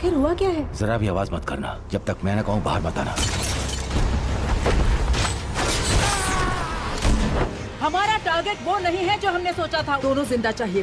आखिर हुआ क्या है? जरा भी आवाज मत करना जब तक मैं ना कहूँ, बाहर मत आना। हमारा टारगेट वो नहीं है जो हमने सोचा था। दोनों जिंदा चाहिए।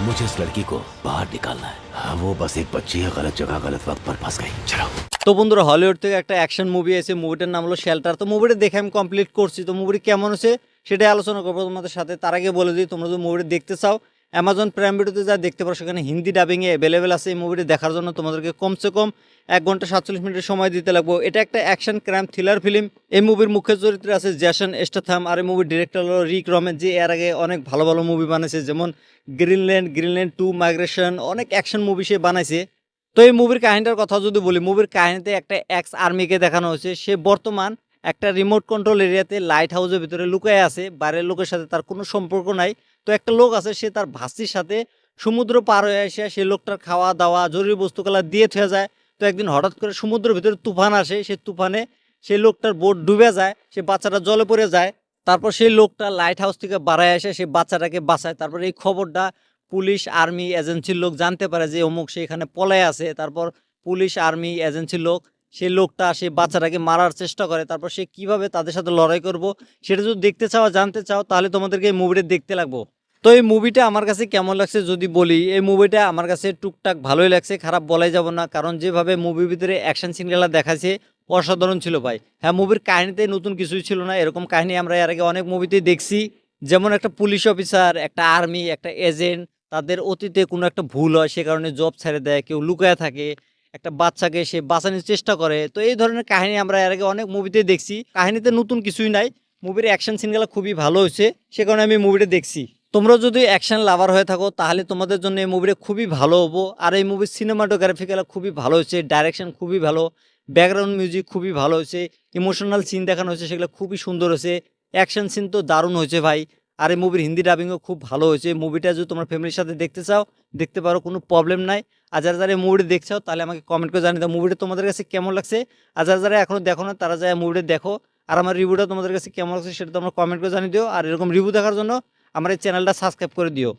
मुझे इस लड़की को बाहर निकालना है। हाँ, वो बस एक बच्ची है, गलत जगह गलत वक्त पर फंस गई। चलो। তো বন্ধুরা, হলিউড থেকে একটা অ্যাকশন মুভি আছে, মুভিটার নাম হলো শেল্টার। তো মুভিটা দেখে আমি কমপ্লিট করছি। তো মুভিটি কেমন হচ্ছে সেটাই আলোচনা করবো তোমাদের সাথে। তার আগে বলে দিই, তোমরা যদি মুভিটি দেখতে চাও অ্যামাজন প্রাইম ভিডিওতে যা দেখতে পারো, সেখানে হিন্দি ডাবিংয়ে অ্যাভেলেবেল আছে। এই মুভিটি দেখার জন্য তোমাদেরকে কমসে কম 1 ঘন্টা 47 মিনিটের সময় দিতে লাগবে। এটা একটা অ্যাকশন ক্রাইম থ্রিলার ফিল্ম। এই মুভির মুখ্য চরিত্রে আছে জেসন স্ট্যাথাম, আর এই মুভির ডিরেক্টর হলো রিক রমেন, যে এর আগে অনেক ভালো ভালো মুভি বানাইছে, যেমন গ্রিনল্যান্ড 2, মাইগ্রেশন, অনেক অ্যাকশন মুভি সে বানাইছে। তো এই মুভির কাহিনীটার কথা যদি বলি, মুভির কাহিনীতে একটা এক্স আর্মিকে দেখানো হয়েছে। সে বর্তমান একটা রিমোট কন্ট্রোল এরিয়াতে লাইট হাউসের ভিতরে লুকায় আছে। বাইরের লোকের সাথে তার কোনো সম্পর্ক নাই। তো একটা লোক আছে, সে তার ভাস্তির সাথে সমুদ্র পার হয়ে আসে, সে লোকটার খাওয়া দাওয়া জরুরি বস্তুগুলা দিয়ে থয়ে যায়। তো একদিন হঠাৎ করে সমুদ্রের ভিতরে তুফান আসে, সে তুফানে সেই লোকটার বোট ডুবে যায়, সে বাচ্চাটা জলে পড়ে যায়। তারপর সেই লোকটা লাইট হাউস থেকে বাড়ায় আসে, সে বাচ্চাটাকে বাঁচায়। তারপর এই খবরটা পুলিশ আর্মি এজেন্সির লোক জানতে পারে যে অমুক সে এখানে পলায় আছে। তারপর পুলিশ আর্মি এজেন্সির লোক সেই লোকটা সেই বাচ্চাটাকে মারার চেষ্টা করে। তারপর সে কিভাবে তাদের সাথে লড়াই করব সেটা যদি দেখতে চাও, জানতে চাও, তাহলে তোমাদেরকে এই মুভিটা দেখতে লাগবো। তো এই মুভিটা আমার কাছে কেমন লাগছে যদি বলি, এই মুভিটা আমার কাছে টুকটাক ভালোই লাগছে, খারাপ বলাই যাব না। কারণ যেভাবে মুভির ভিতরে অ্যাকশন সিনগুলা দেখাচ্ছে অসাধারণ ছিল ভাই। হ্যাঁ, মুভির কাহিনীতে নতুন কিছুই ছিল না, এরকম কাহিনী আমরা এর আগে অনেক মুভিতেই দেখছি। যেমন একটা পুলিশ অফিসার, একটা আর্মি, একটা এজেন্ট, তাদের অতীতে কোনো একটা ভুল হয়, সে কারণে জব ছেড়ে দেয়, কেউ লুকায় থাকে, একটা বাচ্চাকে সে বাঁচানোর চেষ্টা করে। তো এই ধরনের কাহিনী আমরা এর আগে অনেক মুভিতে দেখছি। কাহিনীতে নতুন কিছুই নাই, মুভির অ্যাকশন সিনগুলো খুবই ভালো হয়েছে, সে কারণে আমি মুভিটা দেখছি। তোমরা যদি অ্যাকশন লাভার হয়ে থাকো তাহলে তোমাদের জন্য এই মুভিটা খুবই ভালো হবো। আর এই মুভির সিনেমাটোগ্রাফিগুলো খুবই ভালো হয়েছে, ডাইরেকশন খুবই ভালো, ব্যাকগ্রাউন্ড মিউজিক খুবই ভালো হয়েছে, ইমোশনাল সিন দেখানো হয়েছে, সেগুলো খুবই সুন্দর হয়েছে। অ্যাকশন সিন তো দারুণ হয়েছে ভাই। আর এই মুভির হিন্দি ডাবিংও খুব ভালো হয়েছে। মুভিটা যদি তোমরা ফ্যামিলির সাথে দেখতে চাও দেখতে পারো, কোনো প্রবলেম নাই। আর যারা যারা এই মুভিটা দেখছো তাহলে আমাকে কমেন্ট করে জানিয়ে দাও মুভিটা তোমাদের কাছে কেমন লাগছে। আর যারা যারা এখনো দেখো না তারা যায় মুভিটা দেখো। আর আমার রিভিউটা তোমাদের কাছে কেমন লাগছে সেটা তোমরা কমেন্ট করে জানিয়ে দিও। আর এরকম রিভিউ দেখার জন্য আমার এই চ্যানেলটা সাবস্ক্রাইব করে দিও।